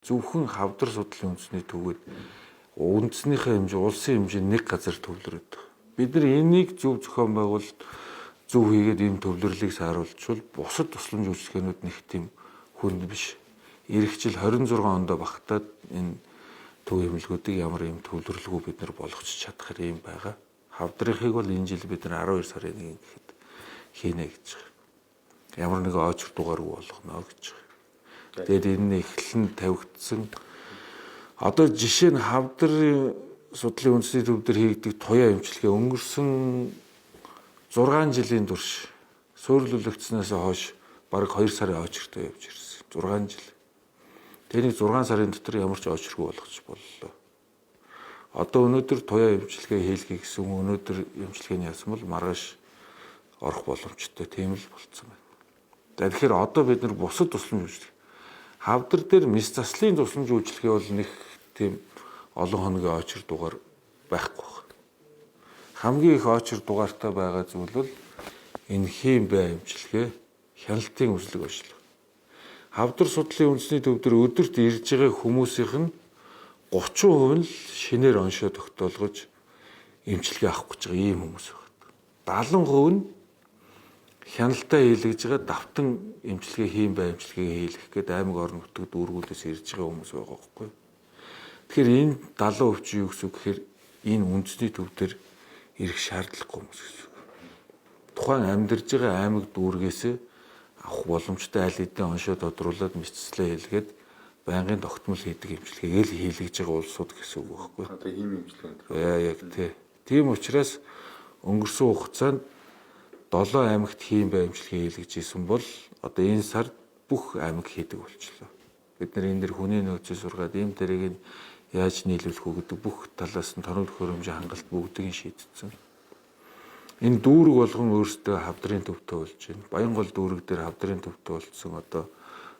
зөвхөн хавдар судлалын үндэсний төвөд үндэснийхээ хэмжээ улсын хэмжээнд нэг газар төвлөрөд. Бид нар энийг зөв зохион байгуулалт зөв хийгээд энэ төвлөрлийг сайруулчвал бусад тусламж үйлчилгээнүүд нэг тийм хүнд биш. Ирэх жил 26 онд багтаад энэ төв эмнэлгүүдийг ямар юм төвлөрлөгөө бид нар болгоч чадах юм байгаа. Хавдрынхыг бол энэ жил бид нар 12 сарын 1-нд гэхэд хийнэ гэж байгаа. Ямар нэг очир дугааргүй болгоно гэж байгаа. Тэгээд энэ эхлэн тавигдсан. Одоо жишээ нь хавдрын судлалын үндэсний төв дээр хийгдэг туяа эмчилгээ өнгөрсөн 6 жилийн турш суурилуулагдсанаас хойш бараг 2 сарын очиртой явж ирсэн. 6 жил. Тэнийг 6 сарын дотор ямар ч очиргүй болгож боллоо. Одоо өнөөдөр туяа эмчилгээ хийлгэе гэсэн өнөөдөр эмчилгээний ясам бол маргааш орох боломжтой тийм л болцсон байна. Тэгэхээр одоо бид нар бусад тусламж үйлчилгээ хавдар дээр мис заслын тусламж үйлчилгээ бол нэг тийм олон хоногийн очир дугаар байхгүй байна. Хамгийн их очир дугаартай байгаа зүйл бол энэ хийм бай эмчилгээ, хяналтын үзлэг ажиллагаа. Хавдар судлалын үндэсний төв дээр өдөрт ирж байгаа хүмүүсийнх нь 30% нь л шинээр оншоо тогтоолгож эмчилгээ авах гэж байгаа ийм хүмүүс байна. 70% нь хяналтаа хийлгэж байгаа давтан эмчилгээ хийм бай эмчилгээ хийлгэх гээд аймаг орон нутгад дүүргүүдээс ирж байгаа хүмүүс байгаа байхгүй. Тэгэхээр энэ 70% чи юу гэсэн үг гэхээр энэ үндэсний төв дээр ирэх шаардлагагүй хүмүүс гэсэн үг. Тухайн амьдарж байгаа аймаг дүүргээс авах боломжтой аль хэдийн оншоо тодруулаад мэдцлээ хэлгээд байнгын тогтмол хийдэг эмчилгээгээл хийлгэж байгаа улсууд гэсэн үг байхгүй. Одоо ийм эмчилгээ энэ. Яг тийм учраас өнгөрсөн хугацаанд 7 аймагт хийм бай эмчилгээ хийлгэж исэн бол одоо энэ сард бүх аймаг хийдэг болчихлоо. Бид нар энэ дэр хүний нөөцөө сургаад ийм дэрийг нь яаж нийлүүлэх үү гэдэг бүх талаас нь тоног төхөөрөмжийн хангалт бүгдийг шийдсэн. Энэ дүүрэг болгон өөрсдөө хавдрын төвтэй болж байна. Баянгол дүүрэг дээр хавдрын төвтэй болсон одоо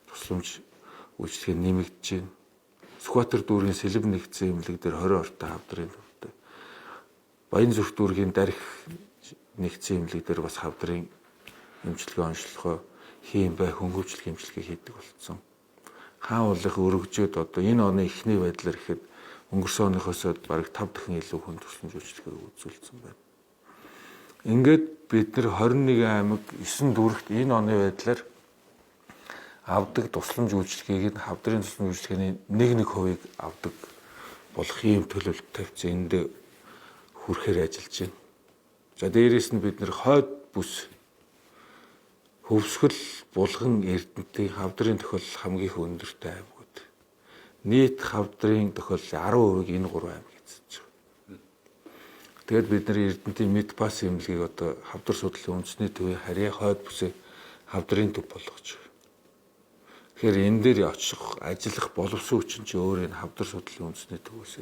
тусламж үйлчлэг нэмэгдэж байна. Сүхбаатар дүүргийн сэлб нэгдсэн эмнэлэг дээр 20 ортой хавдрын төвтэй. Баянзүрх дүүргийн дарих нэгдсэн эмнэлэг дээр бас хавдрын эмчилгээ онцлогоо хийм бай хөнгөвчлөх эмчилгээ хийдэг болсон. Хаан уулынх өргөжөөд одоо энэ оны эхний байдлаар ихэд өнгөрсөн оныхоос бараг 5 дахин илүү хүн тусламж үйлчилгээг үзүүлсэн байна. Ингээд бид нар 21 аймаг 9 дүүрэгт энэ оны байдлаар авдаг тусламж үйлчилгээг нь хавдрын тусламж үйлчилгээний 1% авдаг болох ийм төлөвлөлт тавьсан. Энд хүрэхээр ажиллаж байна. За дээрээс нь бид нар хойд бүс хөвсгөл булган эрдэнтийн хавдрын тохиолдол хамгийн их өндөртэй аймагуд. Нийт хавдрын тохиолдлын 10%-ийг энэ 3 аймаг эзэлж байгаа. Тэгээд бид нар эрдэнтийн Медпас эмнэлгийг одоо хавдар судлалын үндэсний төвийн харьяа хойд бүсээ хавдрын төв болгож байгаа. Тэгэхээр энэ дээр очих, ажиллах боловсон хүчин чи өөр энэ хавдар судлалын үндэсний төвөөс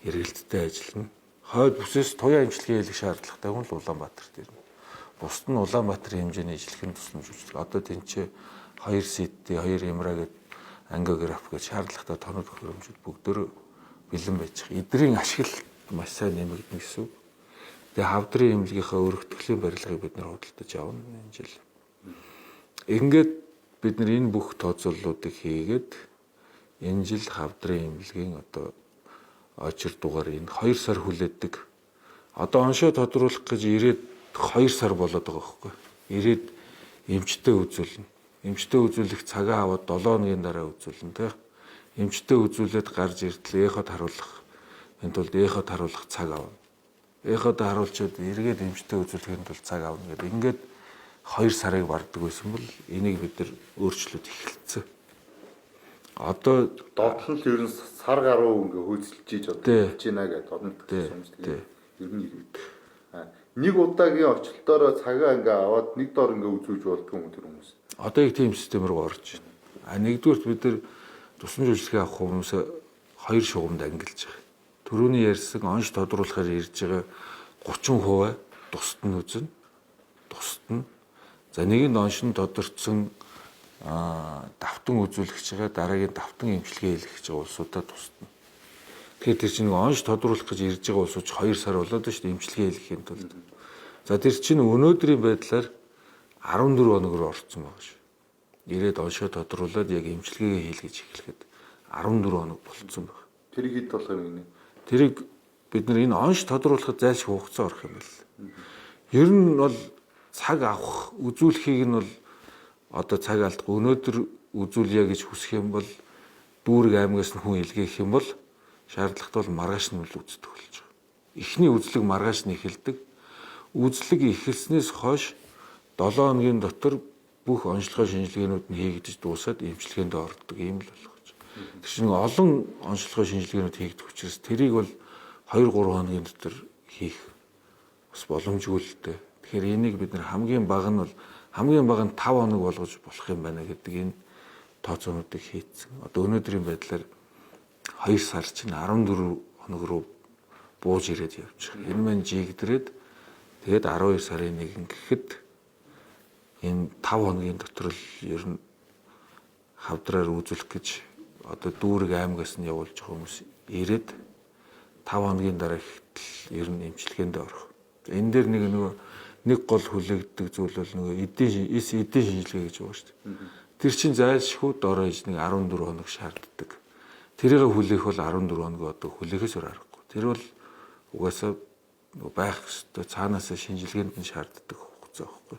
эргэлттэй ажиллана. Хойд бүсээс туяа эмчилгээ хийх шаардлагатай хүн Улаанбаатар дээр. Бусд нь Улаанбаатарын хэмжээний ижлэхэн тусламж үйлчилгээ. Одоо тэнцээ 2 СТ, 2 МРА гэдэг ангиограф гэж шаардлагатай тоног төхөөрөмжүүд бүгдөө бэлэн байж байгаа. Эдрийн ашиглалт маш сайн нэмэгдэнэ гэсэн үг. Тэгээ хавдрын эмнэлгийнхаа өргөтгөлийн барилгыг бид нар худалдаж авна энэ жил. Ингээд бид нар энэ бүх тооцооллуудыг хийгээд энэ жил хавдрын эмнэлгийн одоо очир дугаар энэ 2 сар хүлээдэг. Одоо оншоо тодруулах гэж ирээд 2 сар болоод байгаа байхгүй. Ирээд эмчтэй үзүүлнэ. Эмчтэй үзүүлэх цагаа аваад 7 хоногийн дараа үзүүлнэ тэ. Эмчтэй үзүүлээд гарч иртэл эход харуулах. Энэ тулд эход харуулах цаг авна. Эход харуулчаад эргээд эмчтэй үзүүлэхэд тул цаг авна гэдэг. Ингээд 2 сарыг барддаг байсан бол энийг бид нар өөрчлөлт эхэлсэн. Одоо доотлол нь ер нь сар гаруй ингээ хөөцөлж ийж одоо хийж байна гэдэг одон төсөмж тэгээ ер нь нэг удаагийн очлолтоор цагаа ингээ аваад нэг доор ингээ үзүүлж болдгоо юм тэр хүмүүс. Одоо их тийм систем рүү орж байна. Нэгдүгürt бид нар тусламж үйлчилгээ авах хүмүүс 2 шугамд ангилж байгаа. Төрөний ярьсан онш тодруулахаар ирж байгаа 30% тусад нь үзнэ. Тусад нь. За нэгэнд онш нь тодорцсон давтан үзүүлэгч байгаа дараагийн давтан эмчилгээ хийлгэж байгаа улсуудад тусна. Тэгэхээр тэр чинь онш тодруулах гэж ирж байгаа улсууд 2 сар болоод шүү дээ эмчилгээ хийлгэхийн тулд. За тэр чинь өнөөдрийн байдлаар 14 хоног руу орсон байгаа шүү. Ирээд оншоо тодруулаад яг эмчилгээгээ хийлгэж эхлэхэд 14 хоног болцсон байна. Тэрийг хэд болох юм бэ? Тэрийг бид нар энэ онш тодруулахад зайлшгүй хугацаа орох юм байна. Ер нь бол цаг авах үзүүлэхийг нь бол одоо цаг алдахгүй өнөөдөр үзүүлье гэж хүсэх юм бол дүүрэг аймагаас нь хүн илгээх юм бол шаардлагатай бол маргааш нь үл үздэг болж байгаа. Эхний үзлэг маргааш нь эхэлдэг. Үзлэг эхэлснээс хойш 7 хоногийн дотор бүх онцлогоо шинжилгээнүүд нь хийгдэж дуусаад эмчилгээнд ордог юм л болох гэж. Тэр чинь олон онцлогоо шинжилгээнүүд хийгдэх учраас тэрийг бол 2-3 хоногийн дотор хийх бас боломжгүй л дээ. Тэгэхээр энийг бид нар хамгийн бага нь 5 хоног болгож болох юм байна гэдэг энэ тооцоонуудыг хийцэн. Одоо өнөөдрийн байдлаар 2 сар чинь 14 хоног руу бууж ирээд явж байгаа. Энэ маань жигдрээд тэгээд 12 сарын 1 гэхэд энэ 5 хоногийн дотор л ер нь хавдраар үзүүлэх гэж одоо дүүрэг аймагаас нь явуулж байгаа хүмүүс ирээд 5 хоногийн дараа ихтэл ер нь эмчилгээнд орох. Энэ дээр нэг гол хүлээгддэг зүйл бол нөгөө эдийн шинжилгээ гэж байгаа шүү дээ. Тэр чинь зайлшгүй дороо иж нэг 14 хоног шаарддаг. Тэрийг хүлээх бол 14 хоног одоо хүлээхээс өөр аргагүй. Тэр бол угаасаа байх ёстой цаанаасаа шинжилгээнд нь шаарддаг хугацаа байхгүй.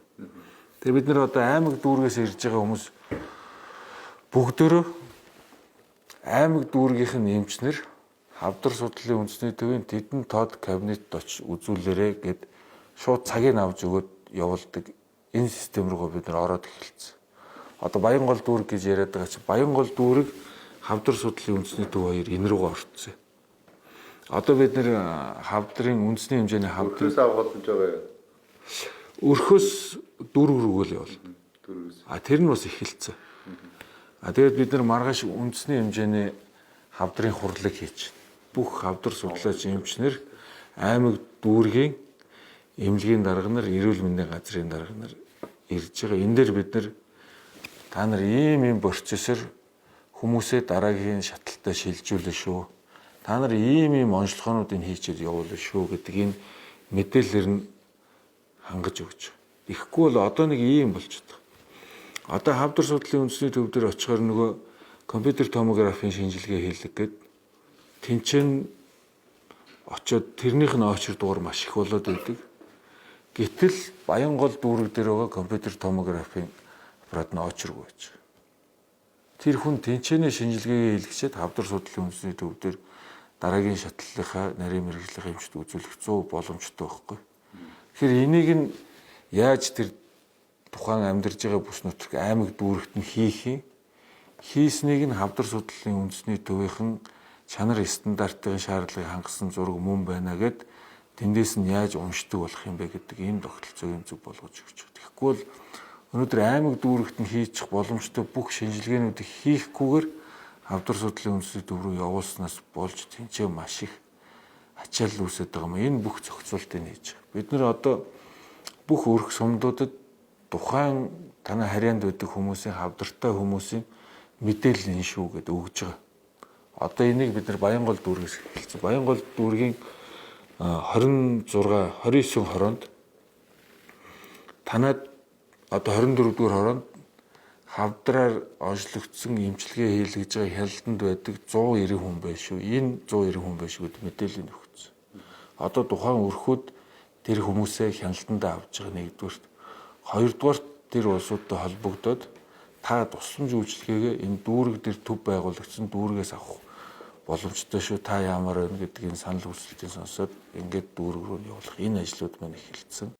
Тэгээ бид нар одоо аймаг дүүргээс ирж байгаа хүмүүс бүгдөө аймаг дүүргийнх нь эмчнэр хавдар судлалын үндэсний төвийн тэдэн тод кабинетд очиж үзүүлээрэ гэд шууд цагийг авч өгөөд явуулдаг энэ систем рүү бид нар ороод эхэлсэн. Одоо Баянгол дүүрэг гэж яриад байгаа чинь Баянгол дүүрэг хавдар судлалын үндэсний төв хоёр энэ рүүгээ орцсон. Одоо бид нэр хавдрын үндэсний хэмжээний хавдрын авах болж байгаа юм. өрхөөс дүүрэг рүүгээ л явуулна. Тэр нь бас эхэлсэн. Тэгээд бид нар маргааш үндэсний хэмжээний хавдрын хурлыг хийж бүх хавдар судлаач эмчнэр аймаг дүүргийн эмнэлгийн дарга нар, эрүүл мэндийн газрын дарга нар ирж байгаа. Энэ дээр бид нар та нар ийм процессор хүмүүсээ дараагийн шаталтай шилжүүлнэ шүү. Та нар ийм онцлогоонуудыг хийчихэд явуулна шүү гэдэг энэ мэдээлэлээр нь хангаж өгч. Ихгүй бол одоо нэг ийм болж байгаа. Одоо хавдар судлалын үндэсний төв дээр очихоор нөгөө компьютер томографийн шинжилгээ хийлэг гээд тэнцэн очоод тэрнийх нь очир дугаар маш их болоод байдаг. Гэтэл Баянгол дүүрэг дээр байгаа компьютер томографийн аппарат нь очиргүй байж. Тэр хүн тэнцэнэ шинжилгээгээ хийлгэчихэд хавдар судлалын үндэсний төв дээр дараагийн шатлалынхаа нарийн мэргэжлийн эмчт үзүүлэх 100 боломжтой байхгүй. Тэгэхээр энийг нь яаж тэр тухайн амьдарж байгаа бүс нутаг аймаг дүүрэгт нь хийх юм? Хийснийг нь хавдар судлалын үндэсний төвийнхэн чанар стандартын шаардлагыг хангасан зураг мөн байна гэд тэндээс нь яаж уншдаг болох юм бэ гэдэг ийм тогтолцоогийн зүг болгож өгч байгаа. Тэгэхгүй бол өнөөдөр аймаг дүүрэгт нь хийчих боломжтой бүх шинжилгээнүүдийг хийхгүйгээр хавдар судлалын үндэсний төв рүү явуулснаас болж тэнцээ маш их ачаал үүсэж байгаа юм. Энэ бүх зохицуултыг хийж байгаа. Бид нэр одоо бүх өрх сумдуудад тухайн танай харьяанд байдаг хүмүүсийн хавдартай хүмүүсийн мэдээлэл энэ шүү гэдээ өгж байгаа. Одоо энийг бид нар Баянгол дүүргээс эхэлсэн. Баянгол дүүргийн 29 хороонд танад одоо 24 дугаар хороонд хавдраар онцлогдсон эмчилгээ хийлгэж байгаа хяналтанд байдаг 190 хүн байна шүү. Энэ 190 хүн байна шүү гэдэг мэдээлэл өгсөн. Одоо тухайн өрхөд тэр хүмүүсээ хяналтанд авч байгаа нэгдүгээрт. Хоёрдугаарт тэр улсуудтай холбогдоод та тусламж үйлчилгээгээ энэ дүүрэг дээр төв байгуулагдсан дүүргээс авах боломжтой шүү. Та ямар байна гэдгийг санал хүсэлтийг сонсоод ингээд дүүрэг рүү явуулах энэ ажлууд маань эхэлсэн.